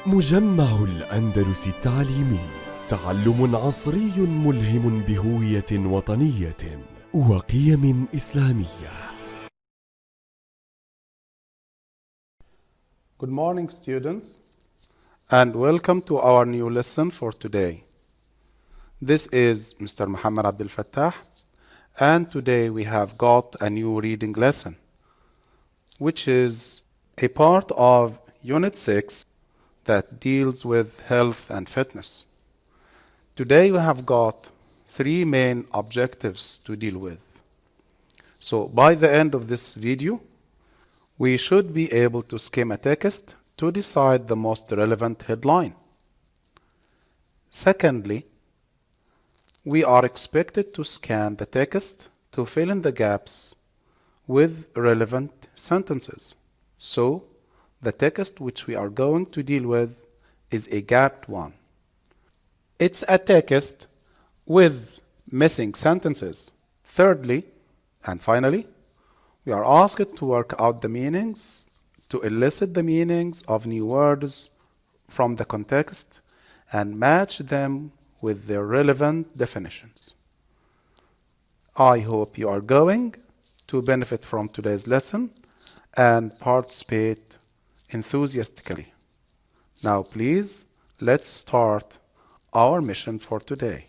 مجمع الأندلس التعليمي، تعلم عصري ملهم بهوية وطنية وقيم إسلامية. Good morning, students, and welcome to our new lesson for today. This is Mr. Mohamed Abdel Fattah, and today we have got a new reading lesson, which is a part of Unit 6 that deals with health and fitness. Today we have got three main objectives to deal with. So by the end of this video, we should be able to skim a text to decide the most relevant headline. Secondly, we are expected to scan the text to fill in the gaps with relevant sentences. So, the text which we are going to deal with is a gapped one. It's a text with missing sentences. Thirdly, and finally, we are asked to work out the meanings, to elicit the meanings of new words from the context and match them with their relevant definitions. I hope you are going to benefit from today's lesson and participate enthusiastically. Now please, let's start our mission for today.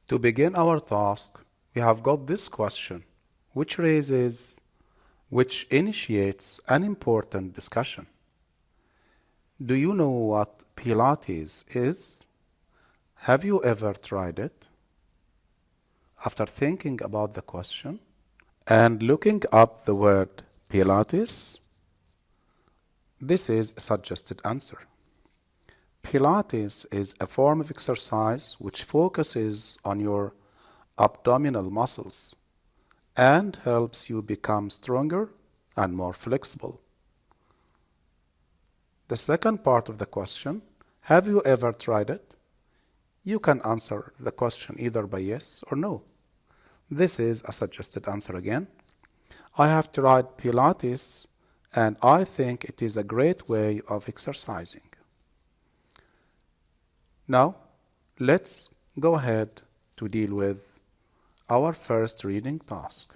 To begin our task, we have got this question, which initiates an important discussion. Do you know what Pilates is? Have you ever tried it? After thinking about the question and looking up the word Pilates, this is a suggested answer. Pilates is a form of exercise which focuses on your abdominal muscles and helps you become stronger and more flexible. The second part of the question, have you ever tried it? You can answer the question either by yes or no. This is a suggested answer again. I have tried Pilates and I think it is a great way of exercising. Now, let's go ahead to deal with our first reading task.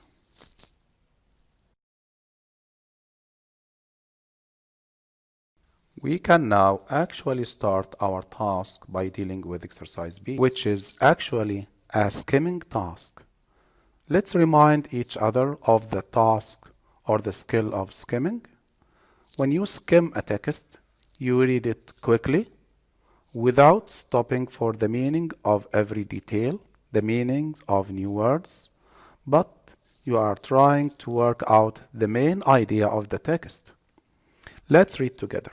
We can now actually start our task by dealing with exercise B, which is actually a skimming task. Let's remind each other of the task or the skill of skimming. When you skim a text, you read it quickly without stopping for the meaning of every detail, the meanings of new words, but you are trying to work out the main idea of the text. Let's read together.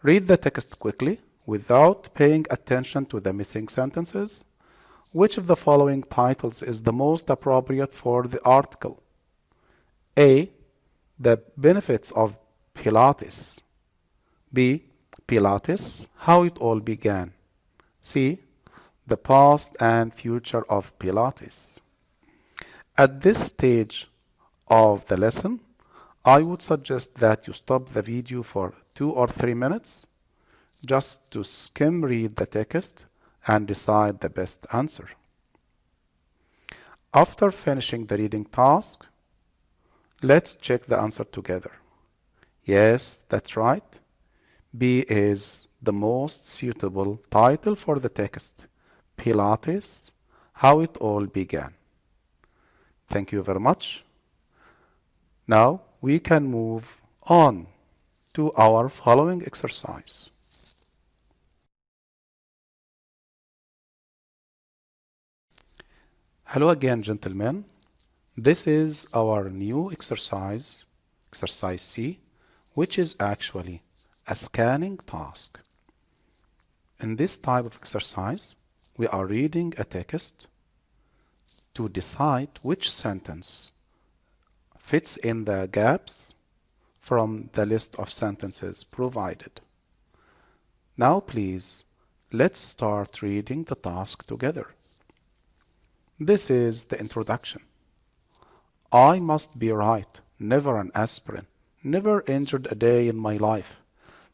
Read the text quickly without paying attention to the missing sentences. Which of the following titles is the most appropriate for the article? A. The benefits of Pilates. B. Pilates, how it all began. C. The past and future of Pilates. At this stage of the lesson, I would suggest that you stop the video for 2 or 3 minutes just to skim read the text and decide the best answer. After finishing the reading task, let's check the answer together. Yes, that's right. B is the most suitable title for the text. Pilates, how it all began. Thank you very much. Now we can move on to our following exercise. Hello again, gentlemen. This is our new exercise, exercise C, which is actually a scanning task. In this type of exercise, we are reading a text to decide which sentence fits in the gaps from the list of sentences provided. Now please, let's start reading the task together. This is the introduction. I must be right never an aspirin, never injured a day in my life.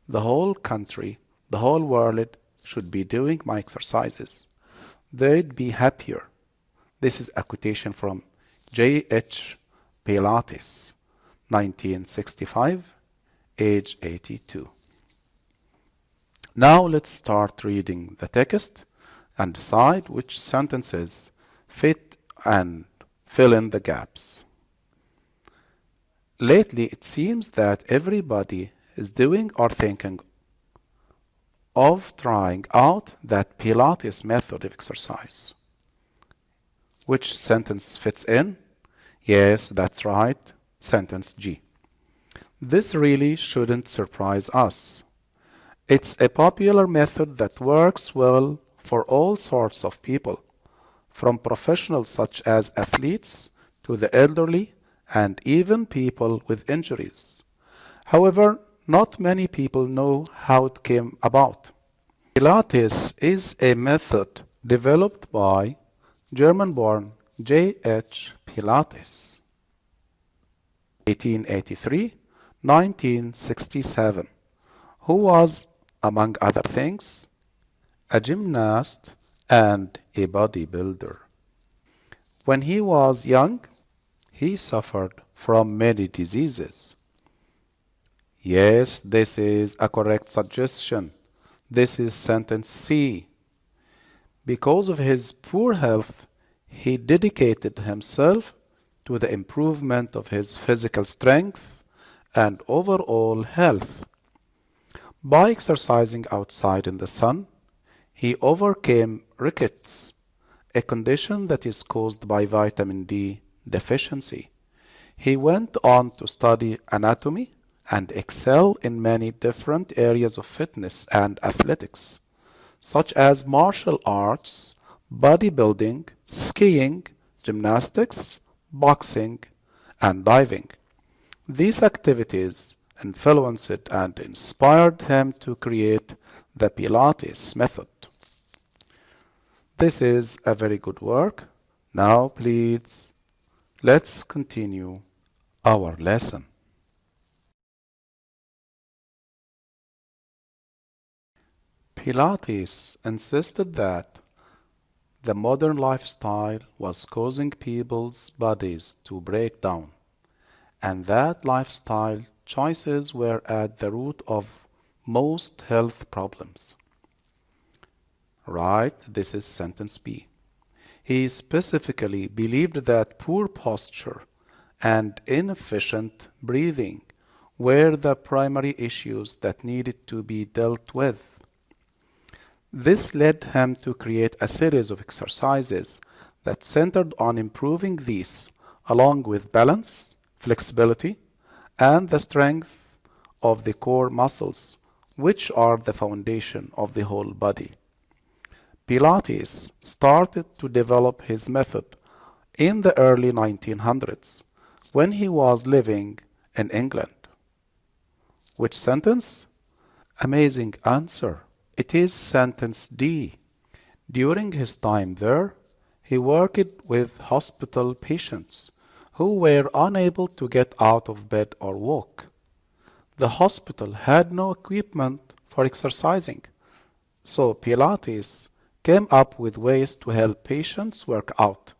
The whole country, the whole world should be doing my exercises. They'd be happier. This is a quotation from J.H. Pilates, 1965, age 82. Now let's start reading the text and decide which sentences fit and fill in the gaps. Lately, it seems that everybody is doing or thinking of trying out that Pilates method of exercise. Which sentence fits in? Yes, that's right, sentence G. This really shouldn't surprise us. It's a popular method that works well for all sorts of people, from professionals such as athletes to the elderly and even people with injuries. However, not many people know how it came about. Pilates is a method developed by German-born J.H. Pilates, 1883-1967, who was, among other things, a gymnast and a bodybuilder. When he was young, he suffered from many diseases. Yes, this is a correct suggestion. This is sentence C. Because of his poor health, he dedicated himself to the improvement of his physical strength and overall health. By exercising outside in the sun, he overcame rickets, a condition that is caused by vitamin D deficiency. He went on to study anatomy and excel in many different areas of fitness and athletics, such as martial arts, bodybuilding, skiing, gymnastics, boxing, and diving. These activities influenced and inspired him to create the Pilates method. This is a very good work. Now, please, let's continue our lesson. Pilates insisted that the modern lifestyle was causing people's bodies to break down, and that lifestyle choices were at the root of most health problems. Right, this is sentence B. He specifically believed that poor posture and inefficient breathing were the primary issues that needed to be dealt with. This led him to create a series of exercises that centered on improving these, along with balance, flexibility, and the strength of the core muscles, which are the foundation of the whole body. Pilates started to develop his method in the early 1900s when he was living in England. Which sentence? Amazing answer. It is sentence D. During his time there, he worked with hospital patients who were unable to get out of bed or walk. The hospital had no equipment for exercising, so Pilates came up with ways to help patients work out,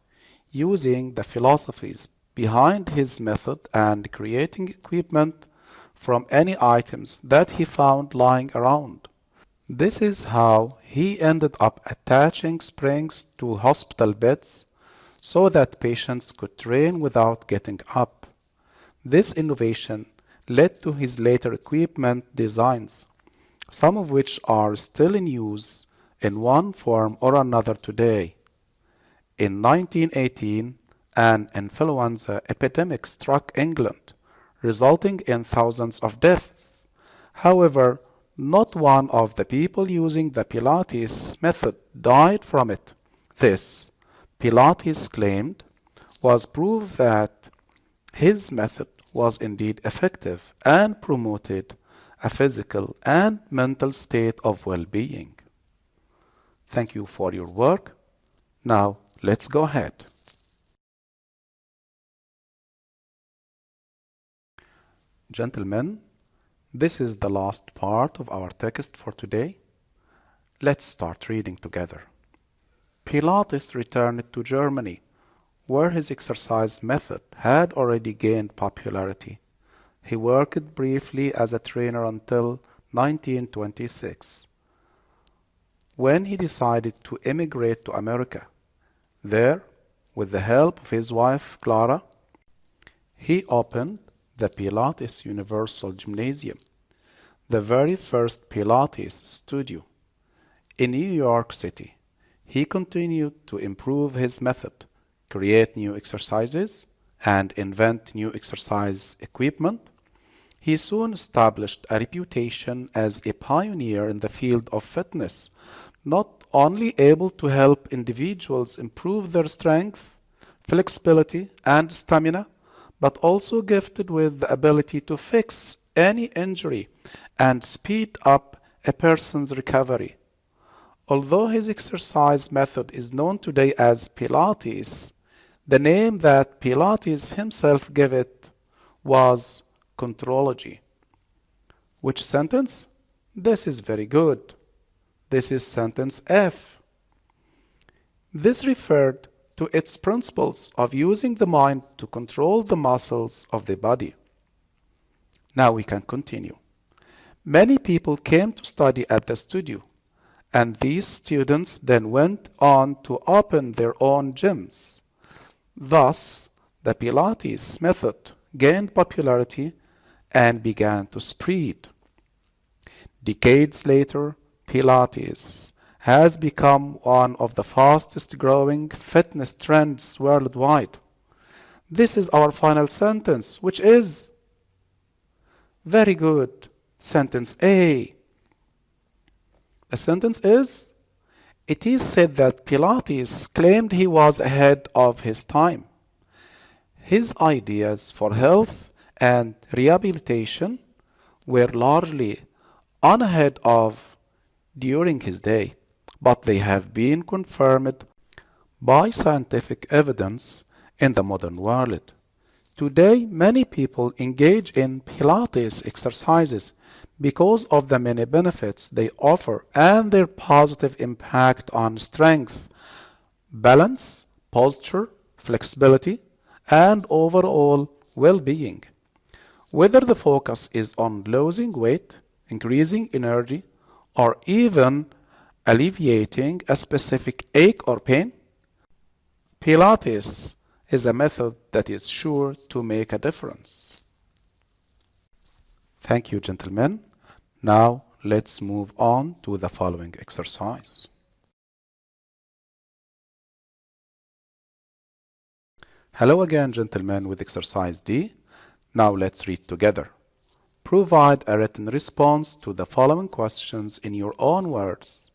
using the philosophies behind his method and creating equipment from any items that he found lying around. This is how he ended up attaching springs to hospital beds so that patients could train without getting up. This innovation led to his later equipment designs, some of which are still in use in one form or another today. In 1918, an influenza epidemic struck England, resulting in thousands of deaths. However, not one of the people using the Pilates method died from it. This, Pilates claimed, was proof that his method was indeed effective and promoted a physical and mental state of well-being. Thank you for your work. Now, let's go ahead. Gentlemen, this is the last part of our text for today. Let's start reading together. Pilates returned to Germany, where his exercise method had already gained popularity. He worked briefly as a trainer until 1926, when he decided to emigrate to America. There, with the help of his wife Clara, he opened the Pilates Universal Gymnasium, the very first Pilates studio in New York City. He continued to improve his method, create new exercises, and invent new exercise equipment. He soon established a reputation as a pioneer in the field of fitness, not only able to help individuals improve their strength, flexibility, and stamina, but also gifted with the ability to fix any injury and speed up a person's recovery. Although his exercise method is known today as Pilates, the name that Pilates himself gave it was contrology. Which sentence? This is very good. This is sentence F. This referred to its principles of using the mind to control the muscles of the body. Now we can continue. Many people came to study at the studio, and these students then went on to open their own gyms. Thus, the Pilates method gained popularity and began to spread. Decades later, Pilates has become one of the fastest growing fitness trends worldwide. This is our final sentence, which is very good. Sentence A. The sentence is, it is said that Pilates claimed he was ahead of his time. His ideas for health and rehabilitation were largely unahead of during his day, but they have been confirmed by scientific evidence in the modern world. Today, many people engage in Pilates exercises because of the many benefits they offer and their positive impact on strength, balance, posture, flexibility, and overall well-being. Whether the focus is on losing weight, increasing energy, or even alleviating a specific ache or pain, Pilates is a method that is sure to make a difference. Thank you, gentlemen. Now let's move on to the following exercise. Hello again, gentlemen, with exercise D. Now let's read together. Provide a written response to the following questions in your own words.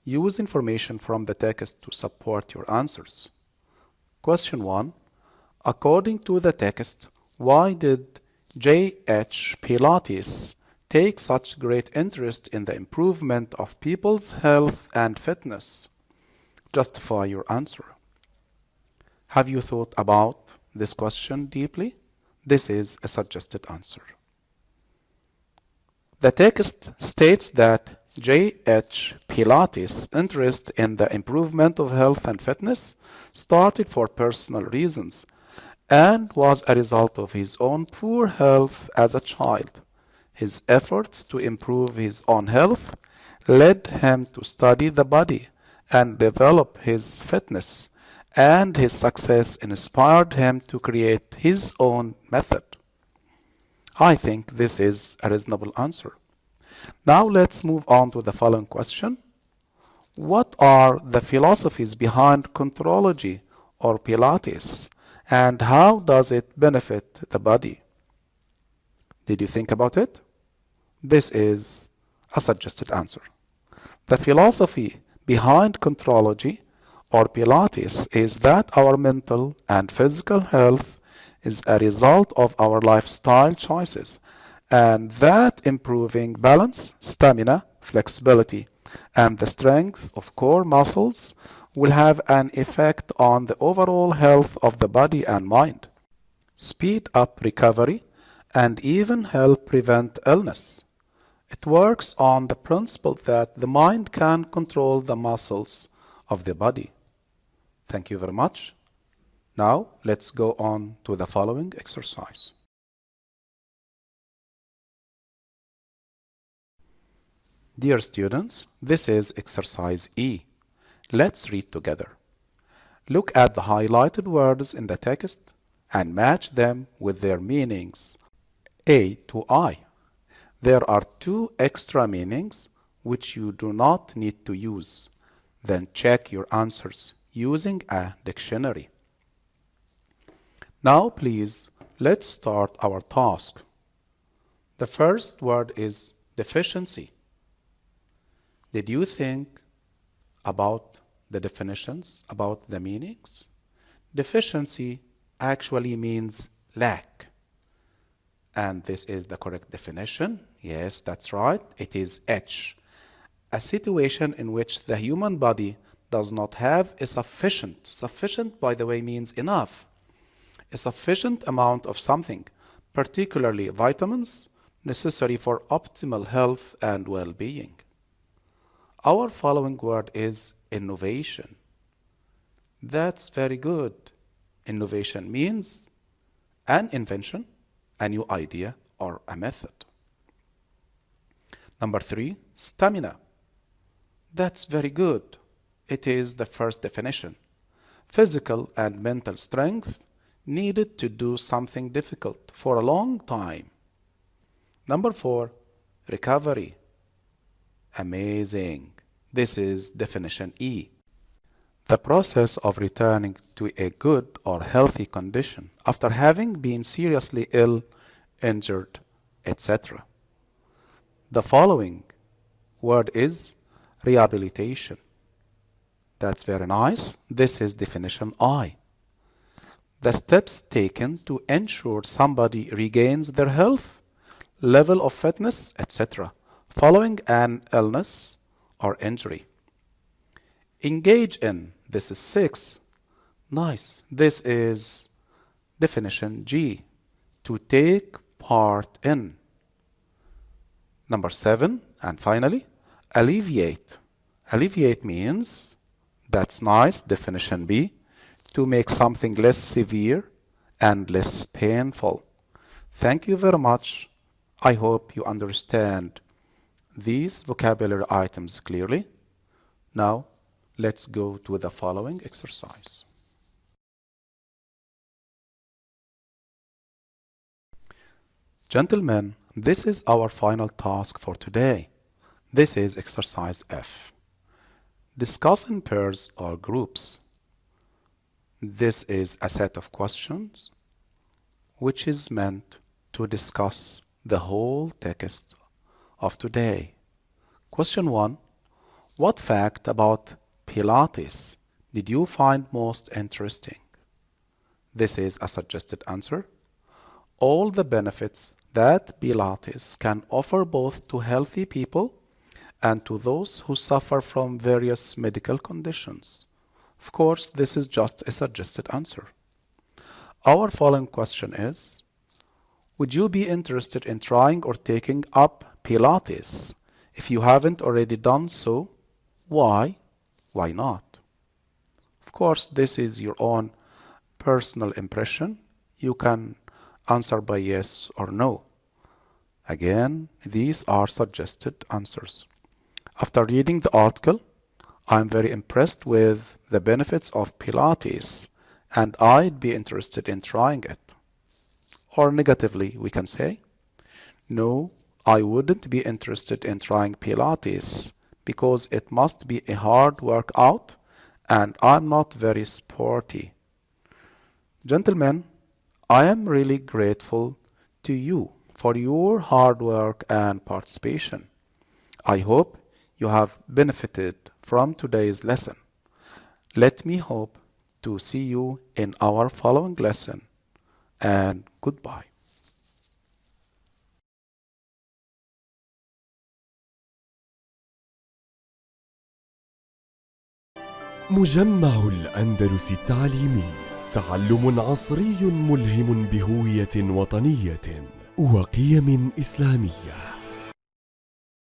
Use information from the text to support your answers. Question 1. According to the text, why did J.H. Pilates take such great interest in the improvement of people's health and fitness? Justify your answer. Have you thought about this question deeply? This is a suggested answer. The text states that J.H. Pilates' interest in the improvement of health and fitness started for personal reasons and was a result of his own poor health as a child. His efforts to improve his own health led him to study the body and develop his fitness, and his success inspired him to create his own method. I think this is a reasonable answer. Now let's move on to the following question. What are the philosophies behind contrology or Pilates, and how does it benefit the body? Did you think about it? This is a suggested answer. The philosophy behind contrology or Pilates is that our mental and physical health is a result of our lifestyle choices, and that improving balance, stamina, flexibility, and the strength of core muscles will have an effect on the overall health of the body and mind, speed up recovery, and even help prevent illness. It works on the principle that the mind can control the muscles of the body. Thank you very much. Now let's go on to the following exercise. Dear students, this is exercise E. Let's read together. Look at the highlighted words in the text and match them with their meanings A to I. There are two extra meanings which you do not need to use. Then check your answers using a dictionary. Now please, let's start our task. The first word is deficiency. Did you think about the definitions, about the meanings? Deficiency actually means lack. And this is the correct definition. Yes, that's right. It is H. A situation in which the human body does not have a sufficient, by the way, means enough, a sufficient amount of something, particularly vitamins, necessary for optimal health and well-being. Our following word is innovation. That's very good. Innovation means an invention, a new idea, or a method. Number 3, stamina. That's very good. It is the first definition. Physical and mental strength needed to do something difficult for a long time. Number 4, recovery. Amazing. This is definition E. The process of returning to a good or healthy condition after having been seriously ill, injured, etc. The following word is rehabilitation. That's very nice. This is definition I. The steps taken to ensure somebody regains their health, level of fitness, etc. following an illness or injury. Engage in. This is 6. Nice. This is definition G. To take part in. Number 7, and finally, alleviate. Alleviate means, that's nice, definition B, to make something less severe and less painful. Thank you very much. I hope you understand these vocabulary items clearly. Now, let's go to the following exercise. Gentlemen, this is our final task for today. This is exercise F. Discuss in pairs or groups. This is a set of questions which is meant to discuss the whole text of today. Question 1. What fact about Pilates did you find most interesting? This is a suggested answer. All the benefits that Pilates can offer both to healthy people and to those who suffer from various medical conditions. Of course, this is just a suggested answer. Our following question is, would you be interested in trying or taking up Pilates? If you haven't already done so, why? Why not? Of course, this is your own personal impression. You can answer by yes or no. Again, these are suggested answers. After reading the article, I'm very impressed with the benefits of Pilates, and I'd be interested in trying it. Or negatively, we can say, no, I wouldn't be interested in trying Pilates because it must be a hard workout and I'm not very sporty. Gentlemen, I am really grateful to you for your hard work and participation. I hope you have benefited from today's lesson. Let me hope to see you in our following lesson, and goodbye. مجمع الأندلس التعليمي، تعلم عصري ملهم بهوية وطنية. وقيم إسلامية.